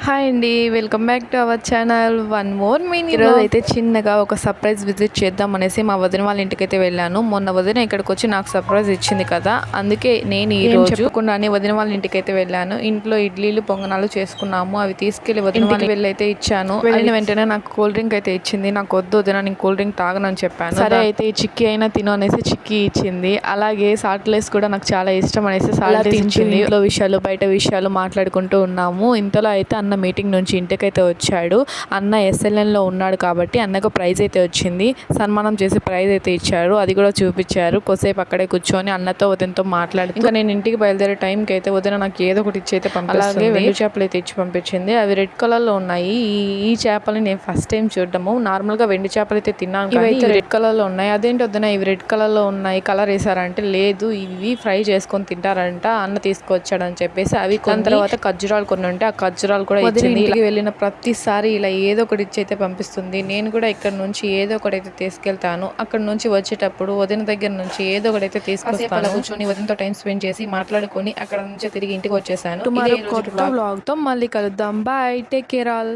Hi అండి, welcome back to our channel. One more mini. ఈరోజు అయితే చిన్నగా ఒక సర్ప్రైజ్ విజిట్ చేద్దాం అనేసి మా వదిన వాళ్ళ ఇంటికైతే వెళ్ళాను. మొన్న వదిన ఇక్కడికి వచ్చి నాకు సర్ప్రైజ్ ఇచ్చింది కదా, అందుకే నేను ఈ రోజు చెప్పకుండానే వదిన వాళ్ళ ఇంటికైతే వెళ్ళాను. ఇంట్లో ఇడ్లీలు పొంగనాలు చేసుకున్నాము, అవి తీసుకెళ్లి వదిన వాళ్ళకి వెళ్ళైతే ఇచ్చాను. వెళ్ళిన వెంటనే నాకు కూల్ డ్రింక్ అయితే ఇచ్చింది. నాకు వద్దు వదిన, నేను కూల్ డ్రింక్ తాగనని చెప్పాను. సరే అయితే ఈ చిక్కీ అయినా తిను అనేసి చిక్కీ ఇచ్చింది. అలాగే సాల్ట్లెస్ కూడా నాకు చాలా ఇష్టం అనేసి సాల్ట్ ఇచ్చింది. ఇంట్లో విషయాలు బయట విషయాలు మాట్లాడుకుంటూ ఉన్నాము. ఇంతలో అయితే అన్న మీటింగ్ నుంచి ఇంటికైతే వచ్చాడు. అన్న ఎస్ఎల్ఎన్లో ఉన్నాడు కాబట్టి అన్నకు ప్రైజ్ అయితే వచ్చింది. సన్మానం చేసి ప్రైజ్ అయితే ఇచ్చారు, అది కూడా చూపించారు. కొద్దిసేపు అక్కడే కూర్చొని అన్నతో వదినతో మాట్లాడి ఇంకా నేను ఇంటికి బయలుదేరే టైంకి అయితే వదిన నాకు ఏదో ఒకటి ఇచ్చి అయితే పంపిస్తుంది. అలాగే వెండి చేపలు అయితే ఇచ్చి పంపించింది. అవి రెడ్ కలర్లో ఉన్నాయి. ఈ చేపలని నేను ఫస్ట్ టైం చూడడము. నార్మల్గా వెండి చేపలు అయితే తిన్నాను, ఇవి రెడ్ కలర్లో ఉన్నాయి. అదేంటి వదిన ఇవి రెడ్ కలర్లో ఉన్నాయి, కలర్ వేసారంటే లేదు ఇవి ఫ్రై చేసుకొని తింటారంట, అన్న తీసుకొచ్చాడని చెప్పేసి అవి దాని తర్వాత ఖర్జూరాలు కొన్ని ఉంటే ఆ ఖర్జూరాలు కూడా ఇచ్చింది. ఇంటికి వెళ్ళిన ప్రతిసారి ఇలా ఏదో ఒకటి ఇచ్చి అయితే పంపిస్తుంది. నేను కూడా ఇక్కడ నుంచి ఏదో ఒకటి అయితే తీసుకెళ్తాను. అక్కడ నుంచి వచ్చేటప్పుడు వదిన దగ్గర నుంచి ఏదో ఒకటి అయితే తీసుకొస్తాను. కూర్చొని వదినతో టైం స్పెండ్ చేసి మాట్లాడుకొని అక్కడ నుంచి తిరిగి ఇంటికి వచ్చేసాను. టుమారో కొత్త వ్లాగ్ తో మళ్ళీ కలుద్దాం. Bye, take care all.